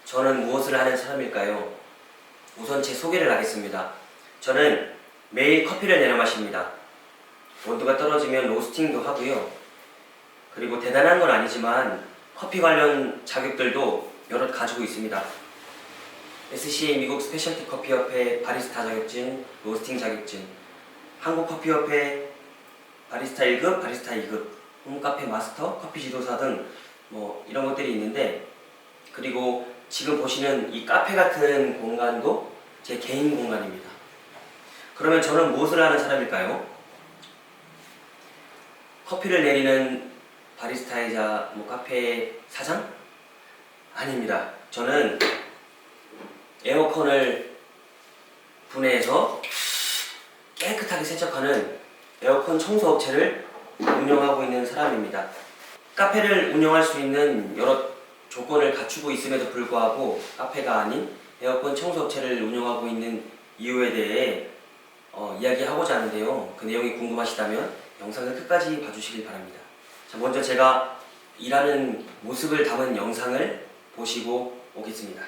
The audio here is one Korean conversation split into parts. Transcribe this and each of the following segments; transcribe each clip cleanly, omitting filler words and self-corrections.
저는 무엇을 하는 사람일까요? 우선 제 소개를 하겠습니다. 저는 매일 커피를 내려 마십니다. 온도가 떨어지면 로스팅도 하고요. 그리고 대단한 건 아니지만 커피 관련 자격들도 여럿 가지고 있습니다. SCA 미국 스페셜티 커피협회 바리스타 자격증, 로스팅 자격증, 한국커피협회 바리스타 1급, 바리스타 2급, 홈카페 마스터, 커피 지도사 등 이런 것들이 있는데, 그리고 지금 보시는 이 카페 같은 공간도 제 개인 공간입니다. 그러면 저는 무엇을 하는 사람일까요? 커피를 내리는 바리스타이자 카페 사장? 아닙니다. 저는 에어컨을 분해해서 깨끗하게 세척하는 에어컨 청소업체를 운영하고 있는 사람입니다. 카페를 운영할 수 있는 여러 조건을 갖추고 있음에도 불구하고 카페가 아닌 에어컨 청소업체를 운영하고 있는 이유에 대해 이야기하고자 하는데요. 그 내용이 궁금하시다면 영상을 끝까지 봐주시길 바랍니다. 자, 먼저 제가 일하는 모습을 담은 영상을 보시고 오겠습니다.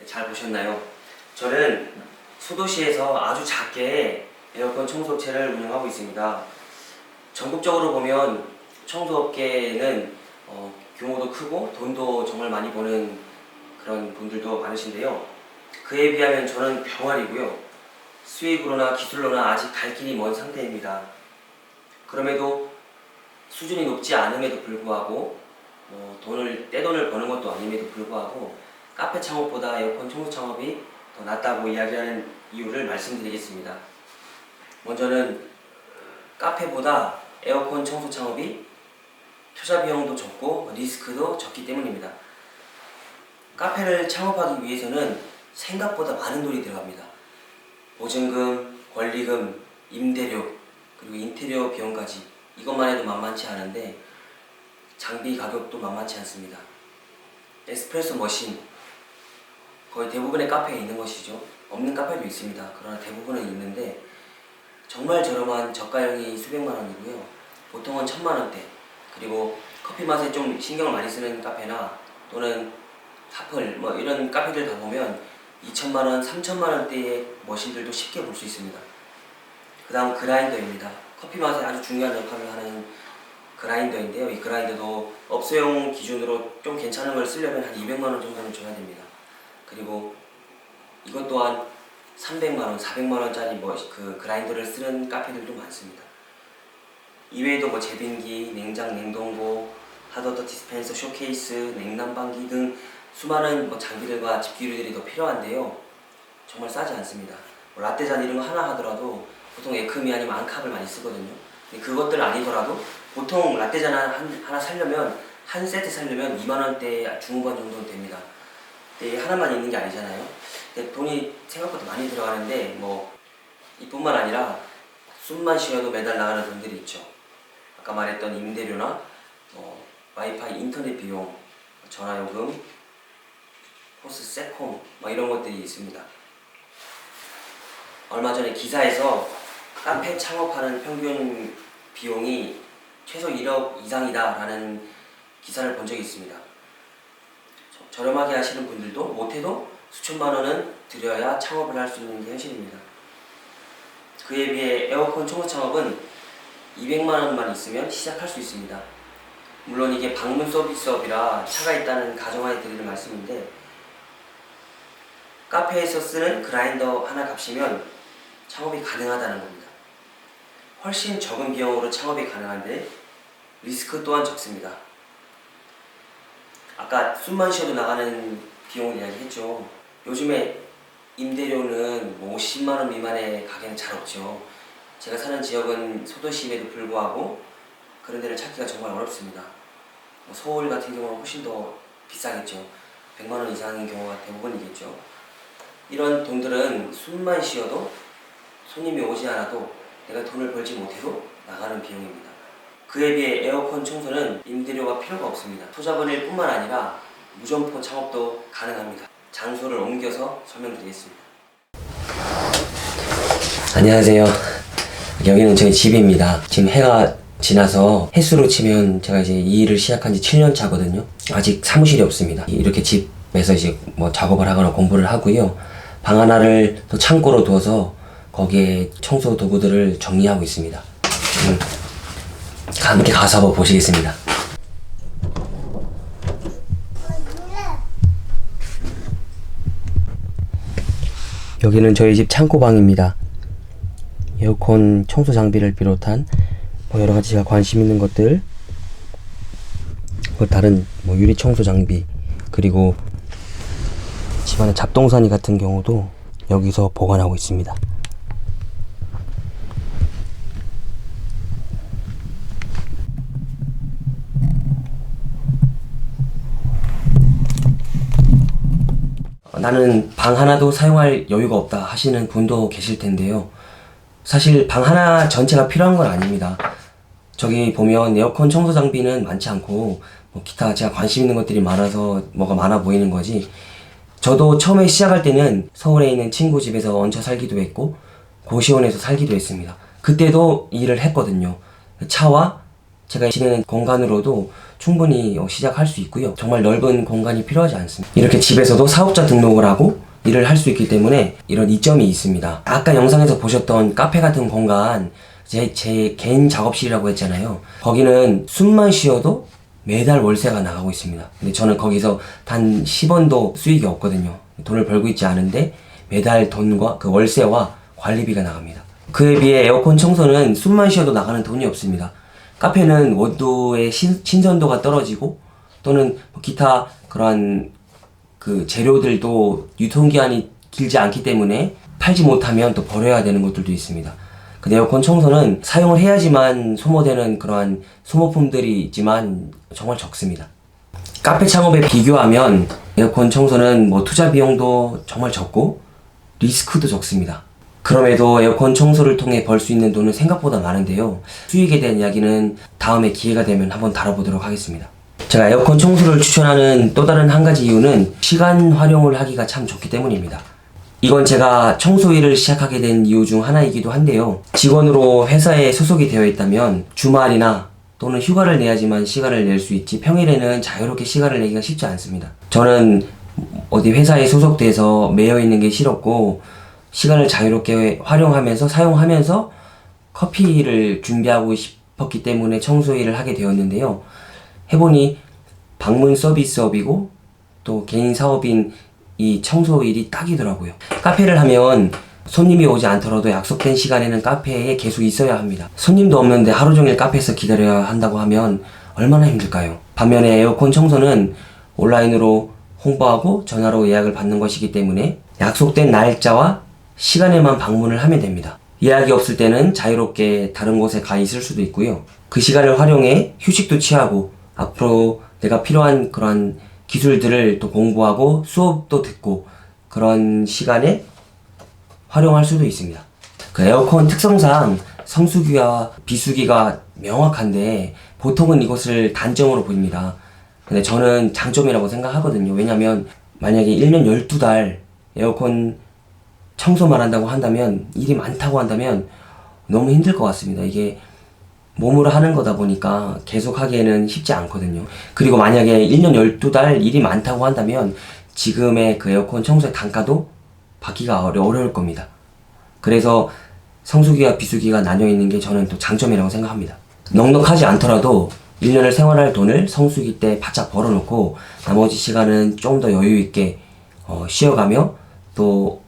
잘 보셨나요? 저는 소도시에서 아주 작게 에어컨 청소업체를 운영하고 있습니다. 전국적으로 보면 청소업계는 규모도 크고 돈도 정말 많이 버는 그런 분들도 많으신데요. 그에 비하면 저는 병아리고요. 수익으로나 기술로나 아직 갈 길이 먼 상태입니다. 그럼에도 수준이 높지 않음에도 불구하고 떼돈을 버는 것도 아님에도 불구하고 카페 창업보다 에어컨 청소 창업이 더 낫다고 이야기하는 이유를 말씀드리겠습니다. 먼저는 카페보다 에어컨 청소 창업이 투자 비용도 적고 리스크도 적기 때문입니다. 카페를 창업하기 위해서는 생각보다 많은 돈이 들어갑니다. 보증금, 권리금, 임대료, 그리고 인테리어 비용까지 이것만 해도 만만치 않은데 장비 가격도 만만치 않습니다. 에스프레소 머신, 거의 대부분의 카페에 있는 것이죠. 없는 카페도 있습니다. 그러나 대부분은 있는데 정말 저렴한 저가형이 수백만 원이고요. 보통은 1000만 원대. 그리고 커피 맛에 좀 신경을 많이 쓰는 카페나 또는 하플 이런 카페들 가보면 2천만 원, 3천만 원대의 머신들도 쉽게 볼 수 있습니다. 그 다음 그라인더입니다. 커피 맛에 아주 중요한 역할을 하는 그라인더인데요. 이 그라인더도 업소용 기준으로 좀 괜찮은 걸 쓰려면 한 200만 원 정도는 줘야 됩니다. 그리고 이것 또한 300만 원, 400만 원짜리 그 그라인더를 쓰는 카페들도 많습니다. 이외에도 제빙기, 냉장, 냉동고, 핫워터 디스펜서, 쇼케이스, 냉난방기 등 수많은 장비들과 집기류들이 더 필요한데요. 정말 싸지 않습니다. 라떼잔 이런 거 하나 하더라도 보통 에크미 아니면 앙캅을 많이 쓰거든요. 근데 그것들 아니더라도 보통 라떼잔 하나 사려면 한 세트 사려면 2만 원대 중후반 정도는 됩니다. 근데 하나만 있는 게 아니잖아요. 근데 돈이 생각보다 많이 들어가는데 이뿐만 아니라 숨만 쉬어도 매달 나가는 돈들이 있죠. 아까 말했던 임대료나 와이파이 인터넷 비용, 전화요금, 호스 세콤 이런 것들이 있습니다. 얼마 전에 기사에서 카페 창업하는 평균 비용이 최소 1억 이상이다 라는 기사를 본 적이 있습니다. 저렴하게 하시는 분들도 못해도 수천만 원은 들여야 창업을 할 수 있는 게 현실입니다. 그에 비해 에어컨 청소 창업은 200만 원만 있으면 시작할 수 있습니다. 물론 이게 방문 서비스업이라 차가 있다는 가정하에 드리는 말씀인데, 카페에서 쓰는 그라인더 하나 값이면 창업이 가능하다는 겁니다. 훨씬 적은 비용으로 창업이 가능한데 리스크 또한 적습니다. 아까 숨만 쉬어도 나가는 비용을 이야기했죠. 요즘에 임대료는 50만 원 미만의 가게는 잘 없죠. 제가 사는 지역은 소도시임에도 불구하고 그런 데를 찾기가 정말 어렵습니다. 서울 같은 경우는 훨씬 더 비싸겠죠. 100만 원 이상인 경우가 대부분이겠죠. 이런 돈들은 숨만 쉬어도 손님이 오지 않아도 내가 돈을 벌지 못해도 나가는 비용입니다. 그에 비해 에어컨 청소는 임대료가 필요가 없습니다. 소자본일 뿐만 아니라 무점포 창업도 가능합니다. 장소를 옮겨서 설명드리겠습니다. 안녕하세요. 여기는 저희 집입니다. 지금 해가 지나서 횟수로 치면 제가 이제 이 일을 시작한 지 7년 차거든요. 아직 사무실이 없습니다. 이렇게 집에서 이제 뭐 작업을 하거나 공부를 하고요. 방 하나를 또 창고로 두어서 거기에 청소 도구들을 정리하고 있습니다. 함께 가서 한번 보시겠습니다. 여기는 저희 집 창고방입니다. 에어컨 청소 장비를 비롯한 여러 가지 제가 관심 있는 것들, 다른 유리 청소 장비, 그리고 집안의 잡동사니 같은 경우도 여기서 보관하고 있습니다. 나는 방 하나도 사용할 여유가 없다 하시는 분도 계실 텐데요. 사실 방 하나 전체가 필요한 건 아닙니다. 저기 보면 에어컨 청소 장비는 많지 않고 기타 제가 관심 있는 것들이 많아서 뭐가 많아 보이는 거지. 저도 처음에 시작할 때는 서울에 있는 친구 집에서 얹혀 살기도 했고 고시원에서 살기도 했습니다. 그때도 일을 했거든요. 차와 제가 지내는 공간으로도 충분히 시작할 수 있고요. 정말 넓은 공간이 필요하지 않습니다. 이렇게 집에서도 사업자 등록을 하고 일을 할 수 있기 때문에 이런 이점이 있습니다. 아까 영상에서 보셨던 카페 같은 공간, 제 개인 작업실이라고 했잖아요. 거기는 숨만 쉬어도 매달 월세가 나가고 있습니다. 근데 저는 거기서 단 10원도 수익이 없거든요. 돈을 벌고 있지 않은데 매달 돈과 그 월세와 관리비가 나갑니다. 그에 비해 에어컨 청소는 숨만 쉬어도 나가는 돈이 없습니다. 카페는 원두의 신선도가 떨어지고 또는 기타 그러한 그 재료들도 유통기한이 길지 않기 때문에 팔지 못하면 또 버려야 되는 것들도 있습니다. 그 에어컨 청소는 사용을 해야지만 소모되는 그러한 소모품들이 있지만 정말 적습니다. 카페 창업에 비교하면 에어컨 청소는 투자 비용도 정말 적고 리스크도 적습니다. 그럼에도 에어컨 청소를 통해 벌 수 있는 돈은 생각보다 많은데요. 수익에 대한 이야기는 다음에 기회가 되면 한번 다뤄보도록 하겠습니다. 제가 에어컨 청소를 추천하는 또 다른 한 가지 이유는 시간 활용을 하기가 참 좋기 때문입니다. 이건 제가 청소 일을 시작하게 된 이유 중 하나이기도 한데요. 직원으로 회사에 소속이 되어 있다면 주말이나 또는 휴가를 내야지만 시간을 낼 수 있지 평일에는 자유롭게 시간을 내기가 쉽지 않습니다. 저는 어디 회사에 소속돼서 매여 있는 게 싫었고 시간을 자유롭게 활용하면서 사용하면서 커피를 준비하고 싶었기 때문에 청소 일을 하게 되었는데요. 해보니 방문 서비스업이고 또 개인 사업인 이 청소 일이 딱이더라고요. 카페를 하면 손님이 오지 않더라도 약속된 시간에는 카페에 계속 있어야 합니다. 손님도 없는데 하루 종일 카페에서 기다려야 한다고 하면 얼마나 힘들까요? 반면에 에어컨 청소는 온라인으로 홍보하고 전화로 예약을 받는 것이기 때문에 약속된 날짜와 시간에만 방문을 하면 됩니다. 예약이 없을 때는 자유롭게 다른 곳에 가 있을 수도 있고요. 그 시간을 활용해 휴식도 취하고 앞으로 내가 필요한 그런 기술들을 또 공부하고 수업도 듣고 그런 시간에 활용할 수도 있습니다. 그 에어컨 특성상 성수기와 비수기가 명확한데 보통은 이것을 단점으로 보입니다. 근데 저는 장점이라고 생각하거든요. 왜냐면 만약에 1년 12달 에어컨 청소만 한다고 한다면 일이 많다고 한다면 너무 힘들 것 같습니다. 이게 몸으로 하는 거다 보니까 계속 하기에는 쉽지 않거든요. 그리고 만약에 1년 12달 일이 많다고 한다면 지금의 그 에어컨 청소의 단가도 받기가 어려울 겁니다. 그래서 성수기와 비수기가 나뉘어 있는 게 저는 또 장점이라고 생각합니다. 넉넉하지 않더라도 1년을 생활할 돈을 성수기 때 바짝 벌어놓고 나머지 시간은 좀 더 여유 있게 쉬어가며 또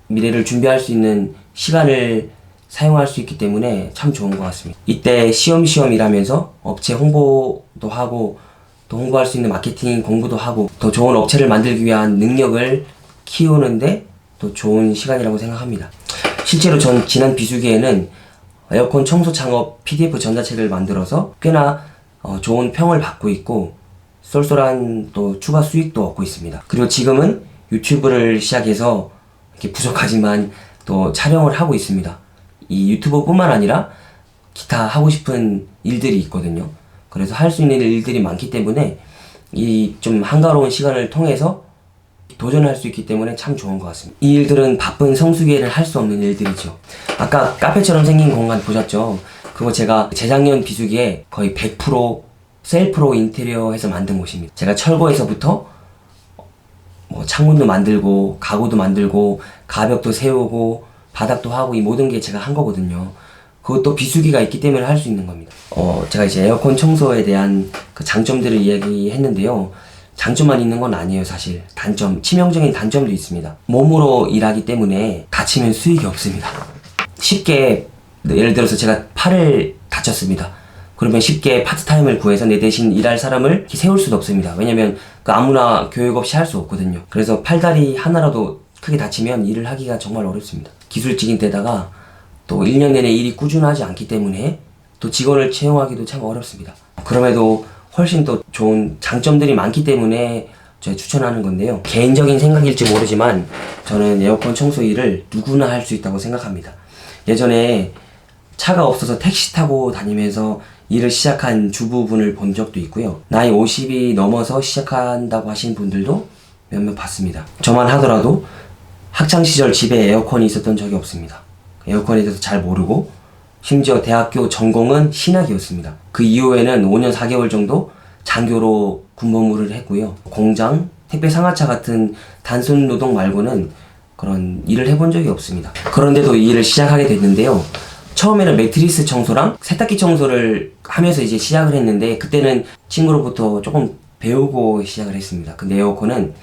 미래를 준비할 수 있는 시간을 사용할 수 있기 때문에 참 좋은 것 같습니다. 이때 시험시험 일하면서 업체 홍보도 하고 또 홍보할 수 있는 마케팅 공부도 하고 더 좋은 업체를 만들기 위한 능력을 키우는데 또 좋은 시간이라고 생각합니다. 실제로 전 지난 비수기에는 에어컨 청소 창업 PDF 전자책을 만들어서 꽤나 좋은 평을 받고 있고 쏠쏠한 또 추가 수익도 얻고 있습니다. 그리고 지금은 유튜브를 시작해서 이렇게 부족하지만 또 촬영을 하고 있습니다. 이 유튜브뿐만 아니라 기타 하고 싶은 일들이 있거든요. 그래서 할 수 있는 일들이 많기 때문에 이 좀 한가로운 시간을 통해서 도전할 수 있기 때문에 참 좋은 것 같습니다. 이 일들은 바쁜 성수기에는 할 수 없는 일들이죠. 아까 카페처럼 생긴 공간 보셨죠? 그거 제가 재작년 비수기에 거의 100% 셀프로 인테리어해서 만든 곳입니다. 제가 철거에서부터 창문도 만들고 가구도 만들고 가벽도 세우고 바닥도 하고 이 모든 게 제가 한 거거든요. 그것도 비수기가 있기 때문에 할 수 있는 겁니다. 제가 이제 에어컨 청소에 대한 그 장점들을 이야기했는데요. 장점만 있는 건 아니에요, 사실. 단점, 치명적인 단점도 있습니다. 몸으로 일하기 때문에 다치면 수익이 없습니다. 쉽게, 예를 들어서 제가 팔을 다쳤습니다. 그러면 쉽게 파트타임을 구해서 내 대신 일할 사람을 세울 수도 없습니다. 왜냐면 그 아무나 교육 없이 할 수 없거든요. 그래서 팔다리 하나라도 크게 다치면 일을 하기가 정말 어렵습니다. 기술직인 데다가 또 1년 내내 일이 꾸준하지 않기 때문에 또 직원을 채용하기도 참 어렵습니다. 그럼에도 훨씬 더 좋은 장점들이 많기 때문에 제가 추천하는 건데요. 개인적인 생각일지 모르지만 저는 에어컨 청소 일을 누구나 할 수 있다고 생각합니다. 예전에 차가 없어서 택시 타고 다니면서 일을 시작한 주부분을 본 적도 있고요. 나이 50이 넘어서 시작한다고 하신 분들도 몇몇 봤습니다. 저만 하더라도 학창시절 집에 에어컨이 있었던 적이 없습니다. 에어컨에 대해서 잘 모르고 심지어 대학교 전공은 신학이었습니다. 그 이후에는 5년 4개월 정도 장교로 군복무를 했고요. 공장, 택배 상하차 같은 단순 노동 말고는 그런 일을 해본 적이 없습니다. 그런데도 이 일을 시작하게 됐는데요. 처음에는 매트리스 청소랑 세탁기 청소를 하면서 이제 시작을 했는데 그때는 친구로부터 조금 배우고 시작을 했습니다. 근데 에어컨은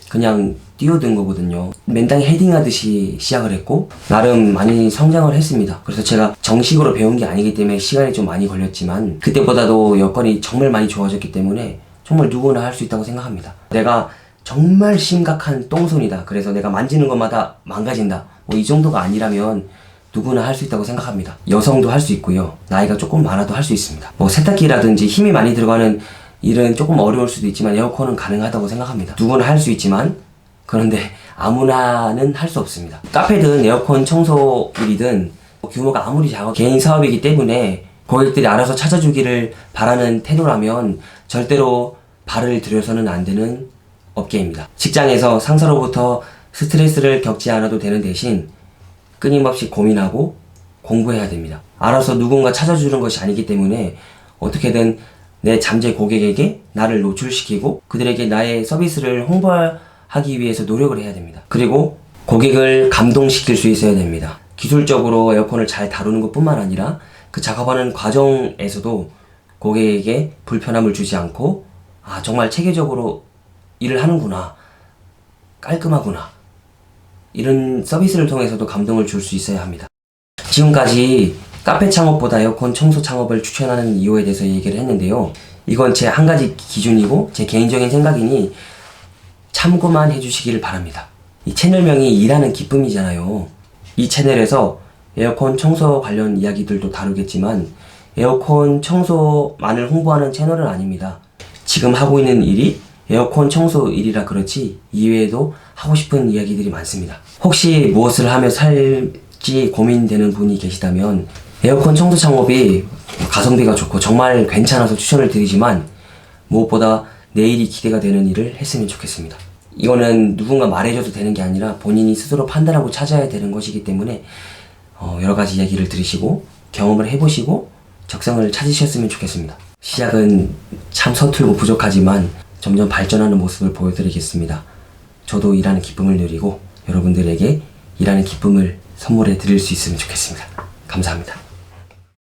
그냥 뛰어든 거거든요. 맨땅에 헤딩하듯이 시작을 했고 나름 많이 성장을 했습니다. 그래서 제가 정식으로 배운 게 아니기 때문에 시간이 좀 많이 걸렸지만 그때보다도 여건이 정말 많이 좋아졌기 때문에 정말 누구나 할 수 있다고 생각합니다. 내가 정말 심각한 똥손이다. 그래서 내가 만지는 것마다 망가진다. 이 정도가 아니라면 누구나 할 수 있다고 생각합니다. 여성도 할 수 있고요. 나이가 조금 많아도 할 수 있습니다. 세탁기라든지 힘이 많이 들어가는 일은 조금 어려울 수도 있지만 에어컨은 가능하다고 생각합니다. 누구나 할 수 있지만 그런데 아무나는 할 수 없습니다. 카페든 에어컨 청소 일이든 규모가 아무리 작아 개인 사업이기 때문에 고객들이 알아서 찾아주기를 바라는 태도라면 절대로 발을 들여서는 안 되는 업계입니다. 직장에서 상사로부터 스트레스를 겪지 않아도 되는 대신 끊임없이 고민하고 공부해야 됩니다. 알아서 누군가 찾아주는 것이 아니기 때문에 어떻게든 내 잠재 고객에게 나를 노출시키고 그들에게 나의 서비스를 홍보하기 위해서 노력을 해야 됩니다. 그리고 고객을 감동시킬 수 있어야 됩니다. 기술적으로 에어컨을 잘 다루는 것뿐만 아니라 그 작업하는 과정에서도 고객에게 불편함을 주지 않고 정말 체계적으로 일을 하는구나, 깔끔하구나, 이런 서비스를 통해서도 감동을 줄 수 있어야 합니다. 지금까지 카페 창업보다 에어컨 청소 창업을 추천하는 이유에 대해서 얘기를 했는데요. 이건 제 한 가지 기준이고 제 개인적인 생각이니 참고만 해주시기를 바랍니다. 이 채널명이 일하는 기쁨이잖아요. 이 채널에서 에어컨 청소 관련 이야기들도 다루겠지만 에어컨 청소만을 홍보하는 채널은 아닙니다. 지금 하고 있는 일이 에어컨 청소 일이라 그렇지 이외에도 하고 싶은 이야기들이 많습니다. 혹시 무엇을 하며 살지 고민되는 분이 계시다면 에어컨 청소 창업이 가성비가 좋고 정말 괜찮아서 추천을 드리지만 무엇보다 내일이 기대가 되는 일을 했으면 좋겠습니다. 이거는 누군가 말해줘도 되는 게 아니라 본인이 스스로 판단하고 찾아야 되는 것이기 때문에 여러 가지 이야기를 들으시고 경험을 해보시고 적성을 찾으셨으면 좋겠습니다. 시작은 참 서툴고 부족하지만 점점 발전하는 모습을 보여드리겠습니다. 저도 일하는 기쁨을 누리고 여러분들에게 일하는 기쁨을 선물해 드릴 수 있으면 좋겠습니다. 감사합니다.